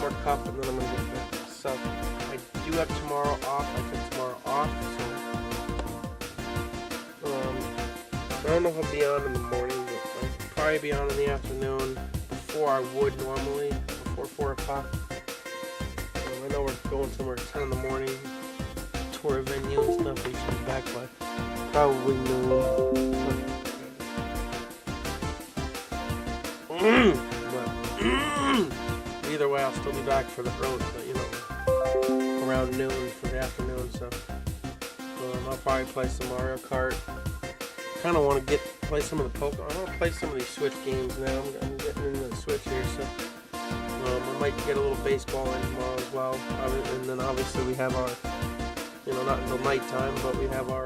more cup, and then I'm gonna get back. So I do have tomorrow off. I took tomorrow off, so I don't know if I'll be on in the morning, but I'll probably be on in the afternoon before I would normally, before 4 o'clock. I know we're going somewhere at 10 in the morning, tour a venue and stuff. We should be back by probably noon. But either way, I'll still be back for the road, but you know, around noon for the afternoon. So I'll probably play some Mario Kart. Kind of want to play some of the Pokemon. I want to play some of these Switch games now. I'm getting into the Switch here, so I might get a little baseball in tomorrow as well. And then obviously we have our, you know, not until nighttime, but we have our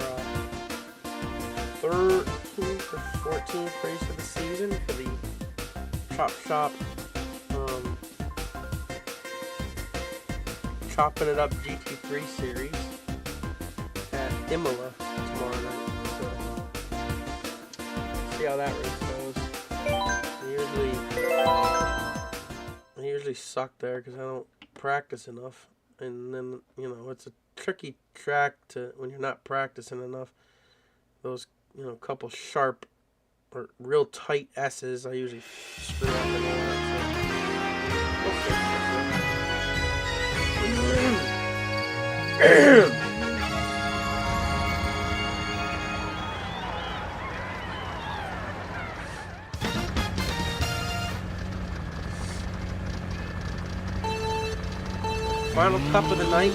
13th or 14th race of the season for the Chop Shop Chopping It Up GT3 series at Imola tomorrow night. So see how that race goes. I usually suck there because I don't practice enough, and then you know it's a tricky track to when you're not practicing enough. Those couple sharp or real tight S's I usually screw up and all that. So we'll see. Final cup of the night.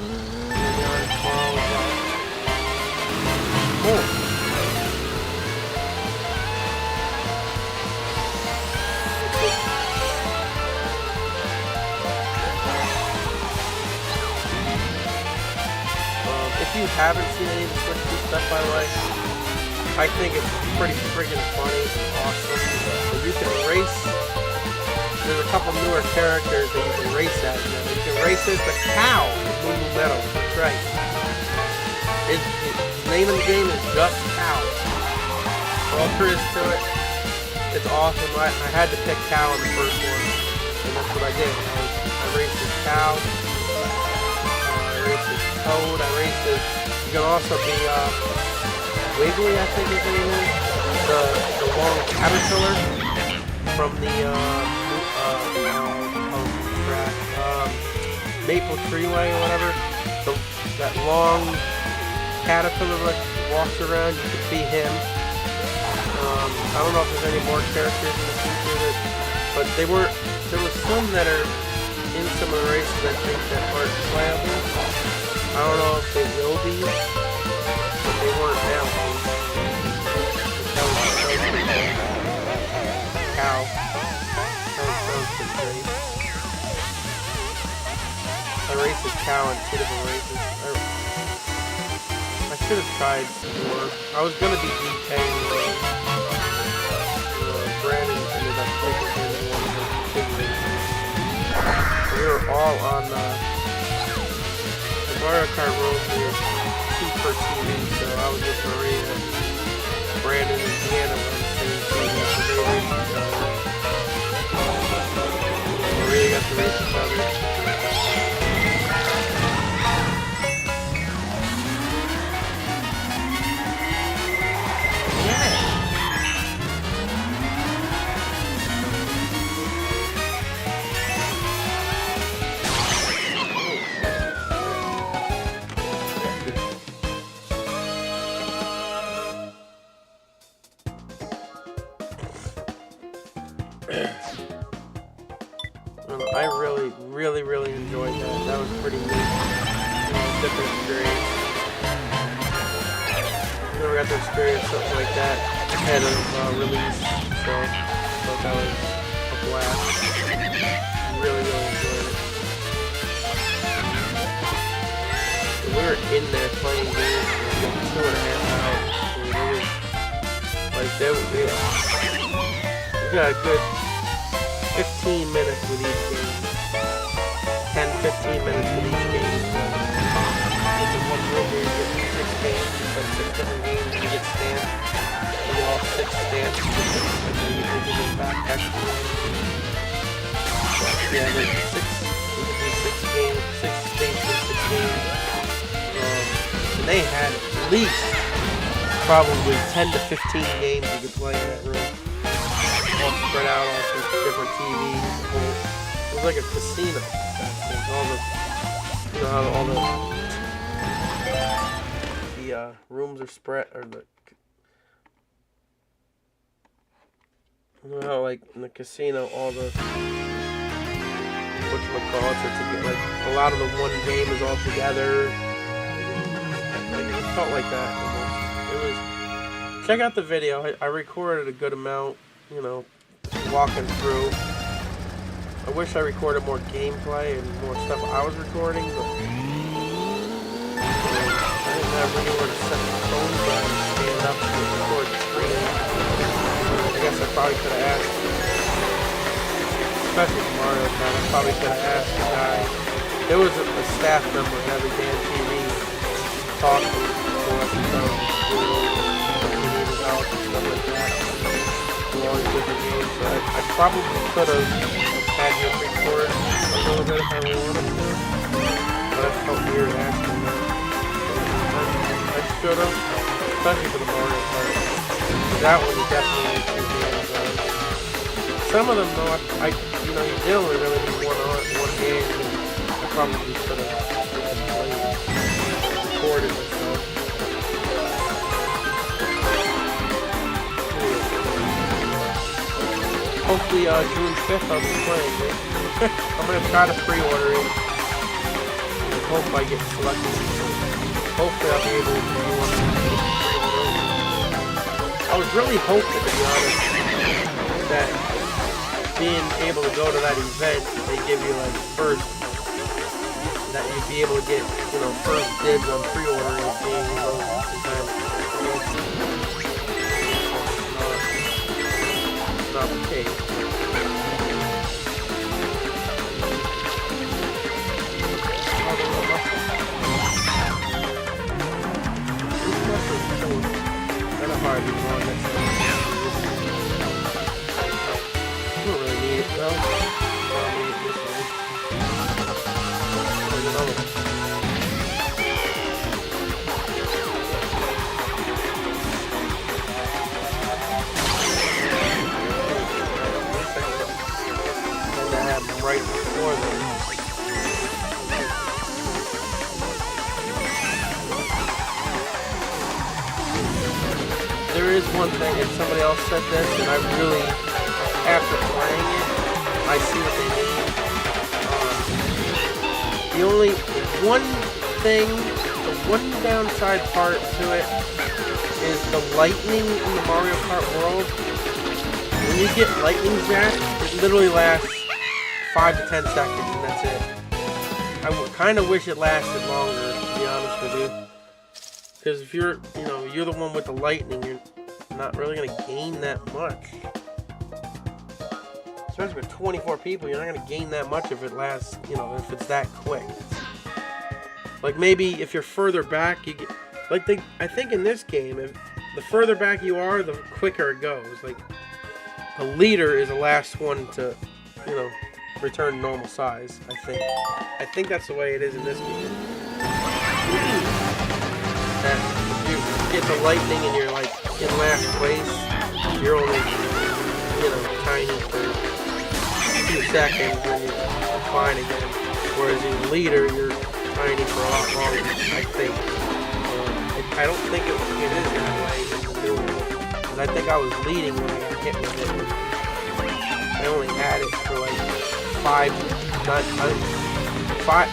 If you haven't seen any of the Switch 2 stuff, by the way, I think it's pretty friggin' funny and awesome. You can race. There's a couple newer characters that you can race as now. You can race as the cow in Moo Meadow. That's right. The name of the game is just Cow. All there is to it. It's awesome. I had to pick Cow in the first one, and that's what I did. I raced as Cow. I raced as Toad. I raced as. You can also be Wiggly, I think his name is. The long caterpillar from the Maple Treeway or whatever. That long caterpillar that walks around, you could be him. I don't know if there's any more characters in the future, but there were some that are in some of the races I think that aren't playable. I don't know if they will be, but they weren't now. Cow. Sounds pretty great. I raced as Cow in 2 different races. I should have tried more. I was gonna be DK. Brandon ended up taking him in one of the big races. We were all on the Mario Kart rules. We were 2 per team, so I was with Maria, Brandon, and Deanna were on the same team. So they raced each other. Maria got to race each other. I really enjoyed that. That was pretty neat. Different experience. Never got to experience something like that ahead of release, so I thought that was a blast. Really enjoyed it. And we were in there playing games for like 2.5 hours. So it was like we got a good 15 minutes with each game. 10-15 minutes with each game. With the one real game, you get 6 games. You play 6 different games, you get stamps. You get all 6 stamps. And then you can get back extra. Yeah, there's 6. You get they had at least probably 10 to 15 games you could play in that room. All spread out on different TVs. It was like a casino. All the, you know how all the rooms are spread, or the, you know how like in the casino all the whatchamacallit, so to get like a lot of the one game is all together. Like it felt like that almost. It was. Check out the video. I recorded a good amount, you know, walking through. I wish I recorded more gameplay and more stuff I was recording, but I didn't have anywhere to set the phone down and stand up to record the screen. I guess I probably could have asked, especially with Mario Kart, I probably could have asked the guy. There was a staff member at every damn TV talking to us about out and stuff like that. All these different games. So I probably could have had him record a little bit if I wanted to. But I felt weird asking that. I should have, especially for the Mario Kart. That one you definitely need 2 games on. Some of them though, you know, you did only really need one game. I probably could have recorded myself. Hopefully June 5th I'll be playing it. I'm going to try to pre-order it. I hope I get selected. Hopefully I'll be able to do one. I was really hoping, to be honest, that being able to go to that event, they give you like first, that you'd be able to get, you know, first dibs on pre-ordering and being able to not the case. Kind of hard to go on this. You don't really need it though. I don't need it this way. There's another one. Right before them. There is one thing, if somebody else said this, and I really, after playing it, I see what they mean. The only one thing, the one downside part to it is the lightning in the Mario Kart world. When you get lightning zapped, it literally lasts 5 to 10 seconds, and that's it. I kind of wish it lasted longer, to be honest with you. Because if you're, you know, you're the one with the lightning, you're not really going to gain that much. Especially with 24 people, you're not going to gain that much if it lasts, you know, if it's that quick. Like maybe if you're further back, you get, like I think in this game, if the further back you are, the quicker it goes. Like the leader is the last one to, you know, return normal size, I think. I think that's the way it is in this game. That if you get the lightning and you're like in last place, you're only, you know, tiny for a few seconds and you're fine again. Whereas in leader, you're tiny for a lot longer, I think. I don't think it is that way in the new one. Because I think I was leading when I got hit with it. I only had it for like 5,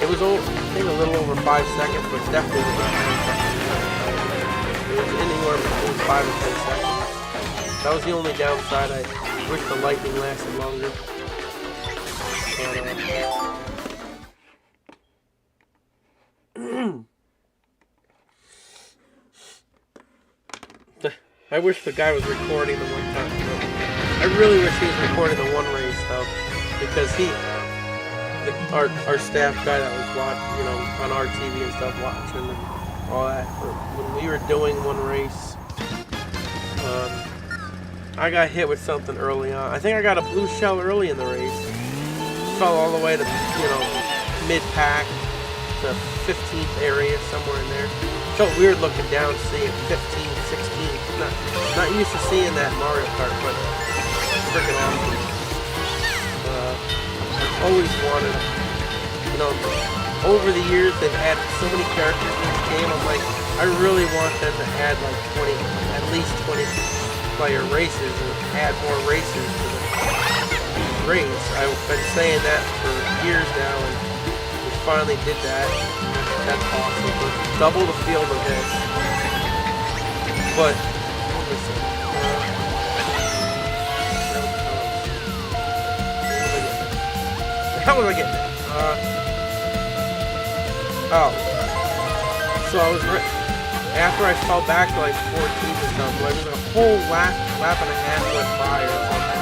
it was, I think, a little over 5 seconds, but definitely was not 9 seconds. It was anywhere between 5 and 10 seconds. That was the only downside. I wish the lightning lasted longer. But, I wish the guy was recording the one time. I really wish he was recording the one race though, because our staff guy that was watching, you know, on our TV and stuff, watching and all that. When we were doing one race, I got hit with something early on. I think I got a blue shell early in the race. Fell all the way to, you know, mid-pack to 15th area, somewhere in there. so weird looking down, seeing 15, 16. Not used to seeing that Mario Kart, but freaking awesome. I've always wanted, you know, over the years they've added so many characters in this game. I'm like, I really want them to add like 20, at least 20 player races and add more races to the race. I've been saying that for years now, and we finally did that. That's awesome. We're double the field of this. But listen, how was I getting it? Oh, so I was after I fell back to like 14 or something. Like a whole lap and a half went by or something,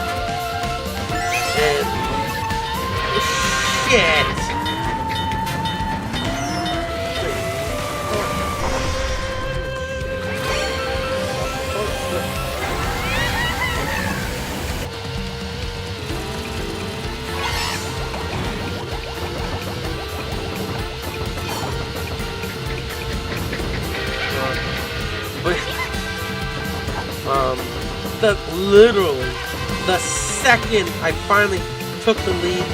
and shit. Literally, the second I finally took the lead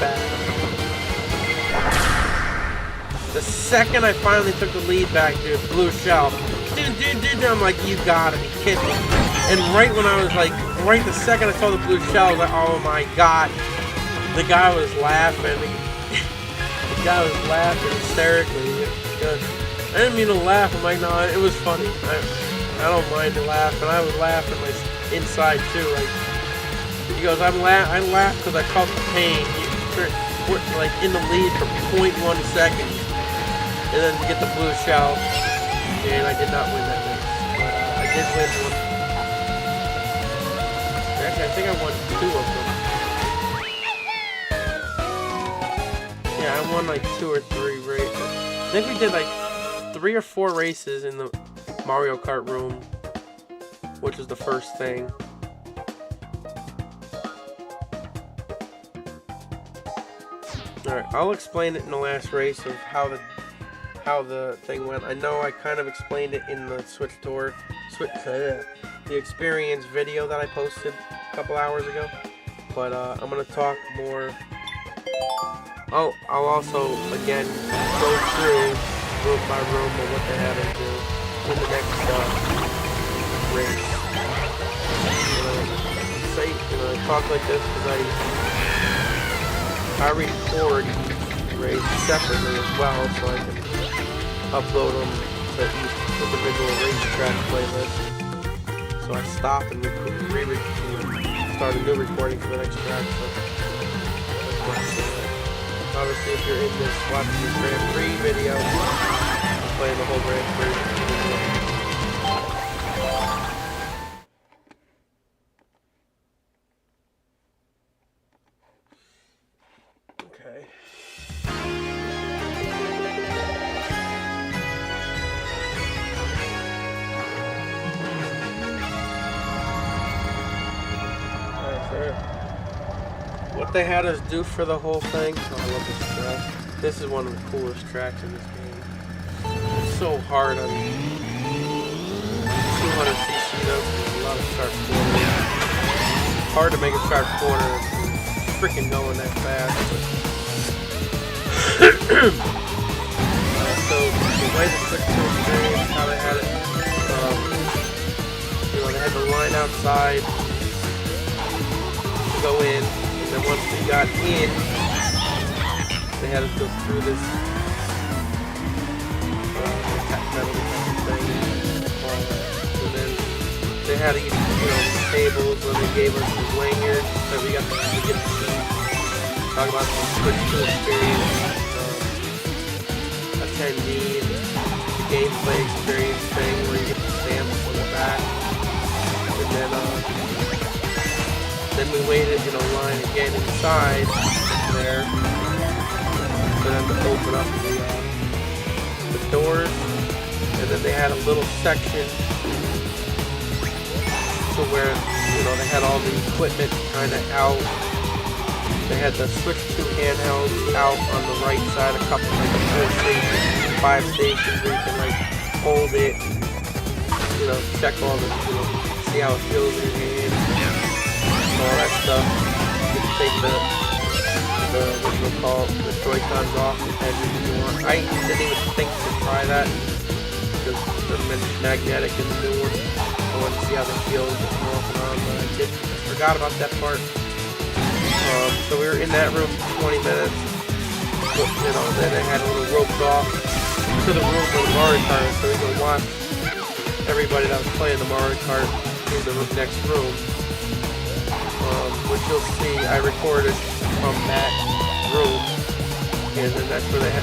back. Dude, blue shell. Dude, I'm like, you gotta be kidding me. And right when I was like, right the second I saw the blue shell, I was like, oh my god. The guy was laughing. The guy was laughing hysterically. I didn't mean to laugh. I'm like, no, it was funny. I don't mind to laugh, and I was laughing like inside too. Like he goes, I laughed because I felt the pain. We're like in the lead for 0.1 seconds, and then get the blue shell, and I did not win that race, but I did win one. Actually, I think I won 2 of them. Yeah, I won like 2 or 3 races. I think we did like 3 or 4 races in the Mario Kart room, which was the first thing. Alright, I'll explain it in the last race of how the thing went. I know I kind of explained it in the the experience video that I posted a couple hours ago, but I'm gonna talk more. I'll also again go through room by room of what they had to do in the next race. I talk like this because I record each race separately as well, so I can upload them to each individual racetrack playlist. So I stop and start a new recording for the next track. So obviously, if you're in this watching this Grand Prix video, I'm playing the whole Grand Prix. Okay. What they had us do for the whole thing. Oh, I love this track. This is one of the coolest tracks in this game. It's so hard on 200cc though. There's a lot of sharp corners. Hard to make a sharp corner and freaking going that fast. So the way the Quick 2 experience, how they had it, they had the line outside to go in. And then once we got in, they had us go through this metal thing. And then they had these, tables where they gave us the lanyards that we got to get to see. Talk about the Quick 2 experience, attendee, and the gameplay experience thing where you get the stamps on the back. And then we waited in a line again inside there for them to open up the doors, and then they had a little section to where they had all the equipment kind of out. They had the Switch 2 handhelds out on the right side, a couple like 4 stations, 5 stations where you can hold it, you know, check all the, you know, see how it feels in your hand, all that stuff. You can take the what we'll call the Joy-Cons off the edges if you want. I didn't even think to try that because they're magnetic in the new one. I wanted to see how they feel off and on, but I forgot about that part. So we were in that room for 20 minutes, but, you know, then they had a little roped off to the room where the Mario Kart was, so we could watch everybody that was playing the Mario Kart in the next room, which you'll see I recorded from that room, and then that's where they had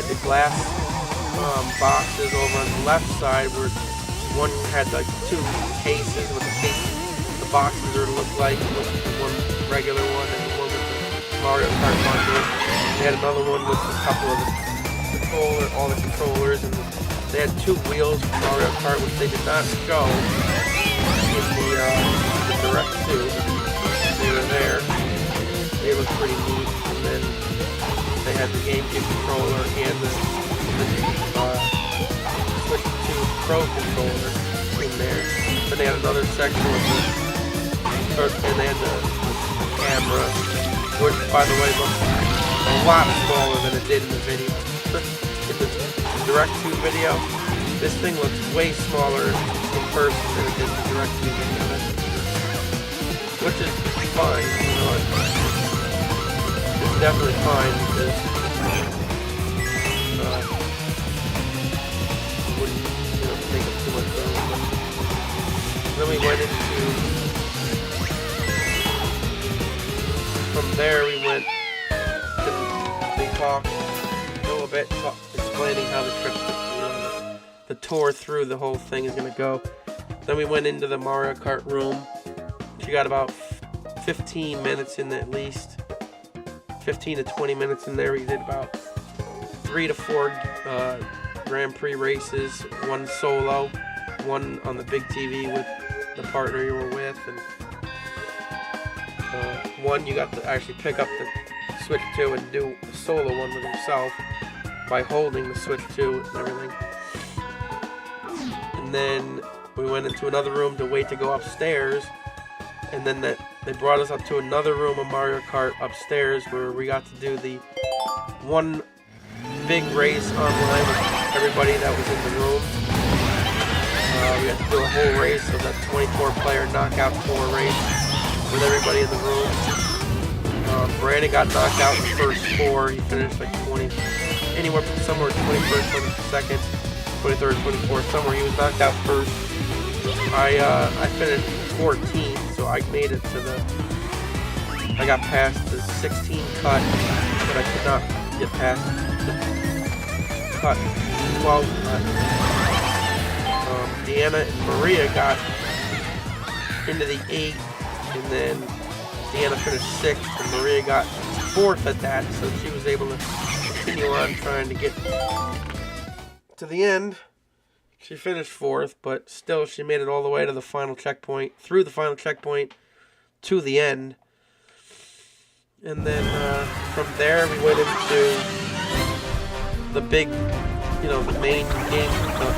the glass boxes over on the left side where one had like two cases with the boxes are look like one regular one and one with the Mario Kart bundle. They had another one with a couple of all the controllers, and they had two wheels for Mario Kart which they did not show in the Direct 2. They were there. They looked pretty neat, and then they had the GameCube controller and the Switch 2 Pro controller in there. Then they had another section with and they had the camera, which by the way looks a lot smaller than it did in the video. In the Direct 2 video, this thing looks way smaller in person than it did in the Direct 2 video. Which is fine, you know. It's definitely fine because it wouldn't, you know, take up too much room. Then we went into, from there we went to, they talked a little bit, explaining how the trip, you know, the tour through the whole thing is going to go. Then we went into the Mario Kart room. She got about 15 minutes in at least. 15 to 20 minutes in there. We did about 3 to 4 Grand Prix races, one solo, one on the big TV with the partner you were with, and one you got to actually pick up the Switch 2 and do a solo one with yourself by holding the Switch 2 and everything. And then we went into another room to wait to go upstairs, and then they brought us up to another room of Mario Kart upstairs where we got to do the one big race online with everybody that was in the room. We got to do a whole race of that 24-player knockout 4 race with everybody in the room. Brandon got knocked out in the first 4. He finished like 20, anywhere from somewhere 21st, 22nd, 23rd, 24th, somewhere. He was knocked out first. I finished 14th. So I made it to I got past the 16 cut, but I could not get past the cut 12 cut. Deanna and Maria got into the 8, and then Deanna finished 6th, and Maria got 4th at that, so she was able to continue on trying to get to the end. She finished 4th, but still she made it all the way to the final checkpoint, through the final checkpoint to the end. And then from there we went into the big, you know, the main game,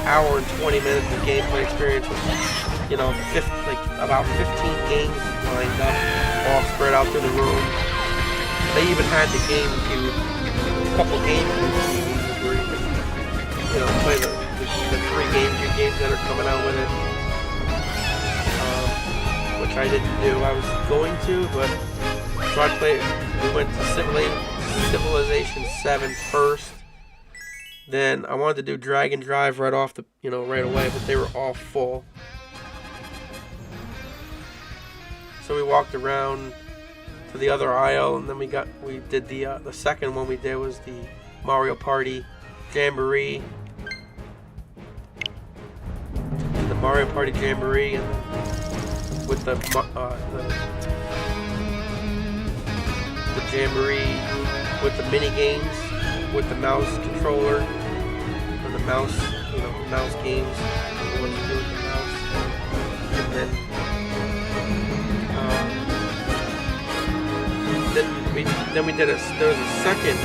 hour and 20 minutes of gameplay experience with, you know, about 15 games lined up, all spread out through the room. They even had the GameCube, a couple GameCube TVs where you could, you know, play the 3 GameCube games that are coming out with it, which I didn't do. I was going to, but so I played. We went to Civilization 7 first. Then I wanted to do Dragon Drive right off the, you know, right away, but they were all full. So we walked around to the other aisle, and then we did the second one we did was the Mario Party Jamboree. The Mario Party Jamboree, and with the Jamboree with the mini games with the mouse controller, or the mouse, you know, mouse games, what to do with the mouse, and then Then we did there was a second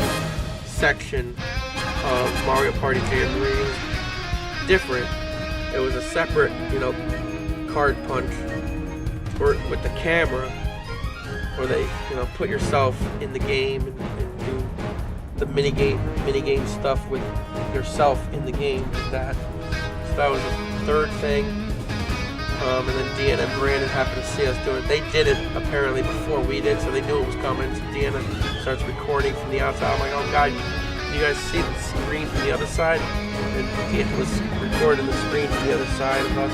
section of Mario Party Jamboree. It was different. It was a separate, you know, card punch with the camera, where they, you know, put yourself in the game and do the mini game stuff with yourself in the game with that. So that was the third thing. And then Deanna and Brandon happened to see us do it. They did it apparently before we did, so they knew it was coming. So Deanna starts recording from the outside. I'm like, oh God, you guys see the screen from the other side? And Deanna was recording the screen from the other side of us.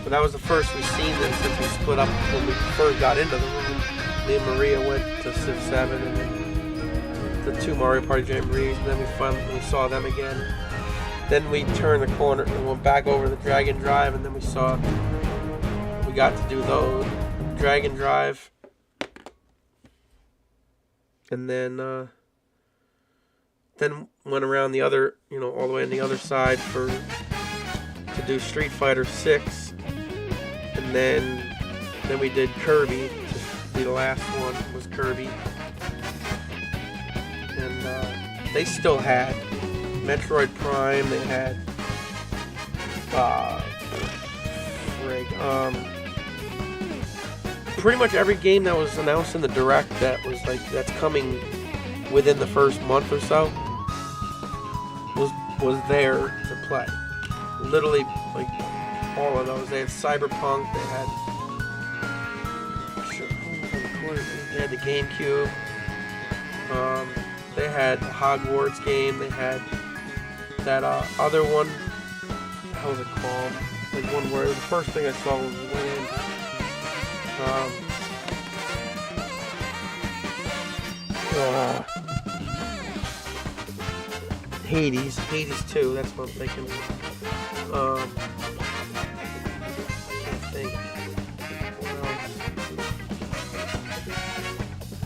But that was the first we've seen them since we split up when we first got into the room. Me and Maria went to Civ 7 and then the 2 Mario Party Jamborees, and then we saw them again. Then we turned the corner and went back over the Dragon Drive, and then we got to do those Dragon Drive, and then went around the other, you know, all the way on the other side to do Street Fighter 6, and then we did Kirby. To be the last one was Kirby, and they still had Metroid Prime. They had pretty much every game that was announced in the Direct that's coming within the first month or so was there to play. Literally, like, all of those. They had Cyberpunk. They had the GameCube. They had the Hogwarts game. They had that other one. How was it called? Like one word. The first thing I saw was Land. Hades 2. That's what I'm thinking. Can't think. What else?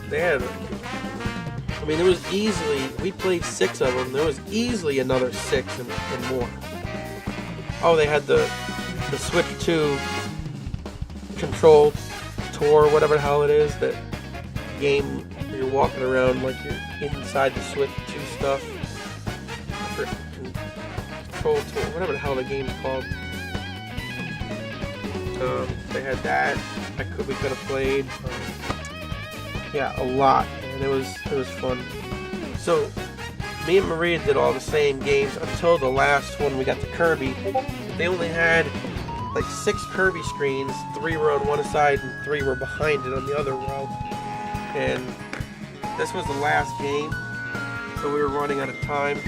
They had. I mean, there was easily, we played 6 of them, there was easily another 6 and more. Oh, they had the Switch 2 Control Tour, whatever the hell it is, that game where you're walking around like you're inside the Switch 2 stuff. Control Tour, whatever the hell the game's called. They had that, we could have played. Yeah, a lot. It was fun. So me and Maria did all the same games until the last one. We got to Kirby. They only had like 6 Kirby screens. 3 were on one side and 3 were behind it on the other row. And this was the last game, so we were running out of time.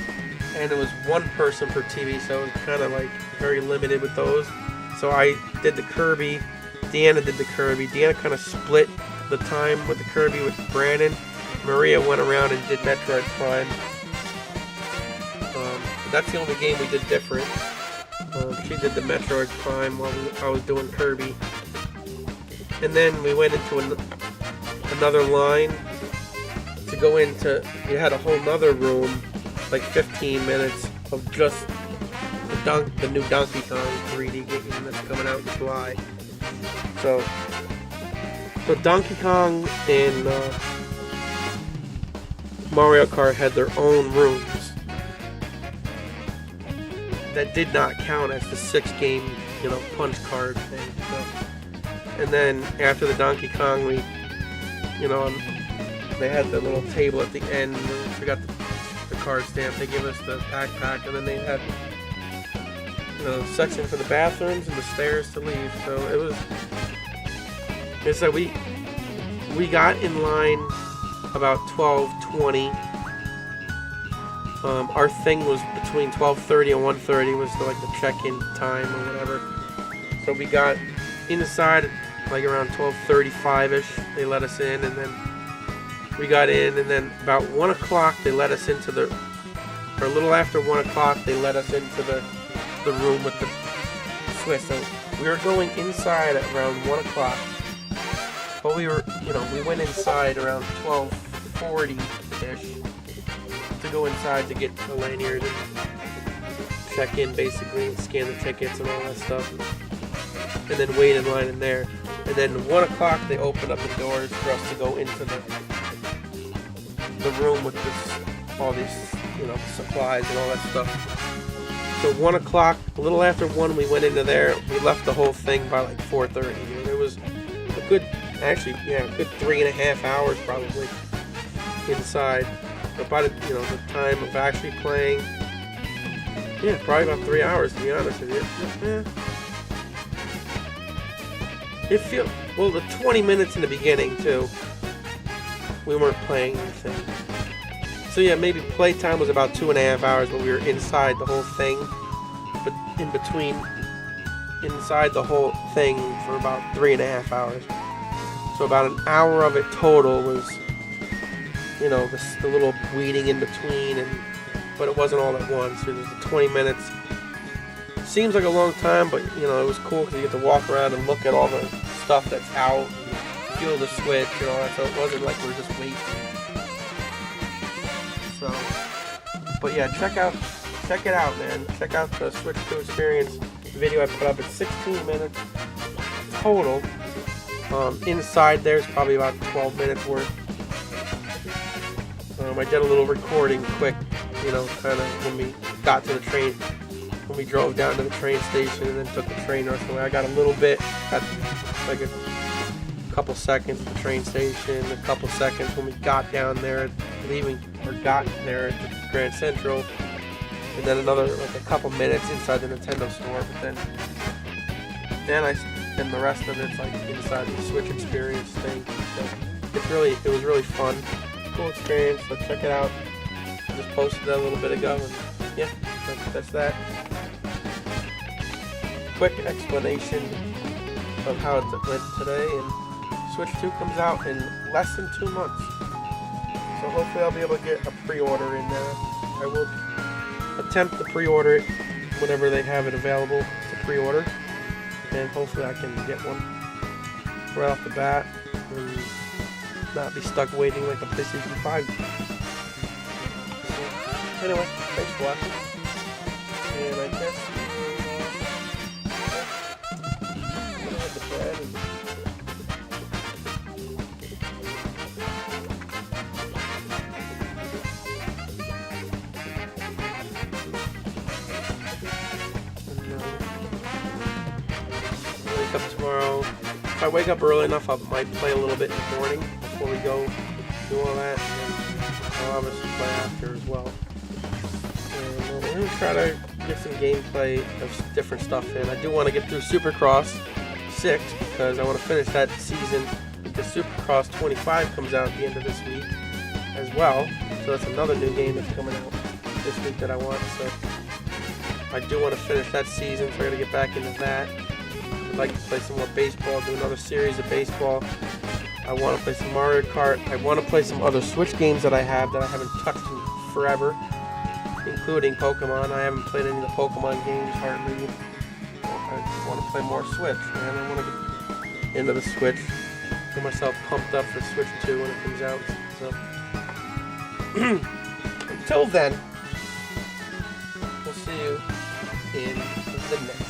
And it was 1 person per TV, so it was kind of like very limited with those. So I did the Kirby. Deanna did the Kirby. Deanna kind of split the time with the Kirby with Brandon. Maria went around and did Metroid Prime. That's the only game we did different. She did the Metroid Prime while I was doing Kirby. And then we went into another line to go into. You had a whole nother room, like 15 minutes of just the new Donkey Kong 3D game that's coming out in July. So Donkey Kong and Mario Kart had their own rooms that did not count as the 6-game, you know, punch card thing. So, and then after the Donkey Kong, they had the little table at the end. We got the card stamp. They give us the backpack, and then they had, you know, a section for the bathrooms and the stairs to leave. So it's like we got in line about 12:20. Our thing was between 12:30 and 1:30 was like the check-in time or whatever. So we got inside like around 12:35ish. They let us in, and then we got in, and then about 1 o'clock they let us into or a little after 1 o'clock they let us into the room with the Swiss. So we were going inside at around 1 o'clock. But we went inside around 12:40-ish to go inside to get the lanyard and check in basically and scan the tickets and all that stuff. and then wait in line in there. And then 1 o'clock they opened up the doors for us to go into the room with all these, you know, supplies and all that stuff. So 1 o'clock, a little after 1, we went into there. We left the whole thing by like 4:30. And it was a good, actually, yeah, a good 3.5 hours probably inside. But by the, you know, the time of actually playing, yeah, probably about 3 hours to be honest with you. Yeah. It feels, well, the 20 minutes in the beginning too, we weren't playing anything. So yeah, maybe playtime was about 2.5 hours, but we were inside the whole thing. But in between, inside the whole thing for about 3.5 hours. So about an hour of it total was, you know, the little weeding in between, but it wasn't all at once. It was the 20 minutes. Seems like a long time, but you know, it was cool because you get to walk around and look at all the stuff that's out, and feel the switch and all that. So it wasn't like we were just waiting. So, but yeah, check it out, man. Check out the Switch 2 experience video I put up. It's 16 minutes total. Inside there's probably about 12 minutes worth. I did a little recording quick, you know, kind of when we got to the train, when we drove down to the train station and then took the train the rest of the way. I got a little bit, got like a couple seconds at the train station, a couple seconds when we got down there, leaving, or got there at the Grand Central, and then another, like a couple minutes inside the Nintendo store, but then the rest of it's like inside the Switch experience thing. So it was really fun. Cool experience, so check it out. I just posted that a little bit ago, and yeah, that's that. Quick explanation of how it went today, and Switch 2 comes out in less than 2 months. So hopefully I'll be able to get a pre-order in there. I will attempt to pre-order it whenever they have it available to pre-order, and hopefully I can get one right off the bat and not be stuck waiting like a PlayStation 5. So, anyway, thanks for watching, and I guess we'll have the bread and wake up tomorrow. If I wake up early enough, I might play a little bit in the morning before we go do all that, and then I'll obviously play after as well. And we're going to try to get some gameplay of different stuff in. I do want to get through Supercross 6 because I want to finish that season, because Supercross 25 comes out at the end of this week as well. So that's another new game that's coming out this week that I want. So I do want to finish that season, so I got to get back into that. I'd like to play some more baseball, do another series of baseball. I want to play some Mario Kart. I want to play some other Switch games that I have that I haven't touched in forever, including Pokemon. I haven't played any of the Pokemon games hardly. I want to play more Switch, man. I want to get into the Switch, get myself pumped up for Switch 2 when it comes out. So until then, we'll see you in the next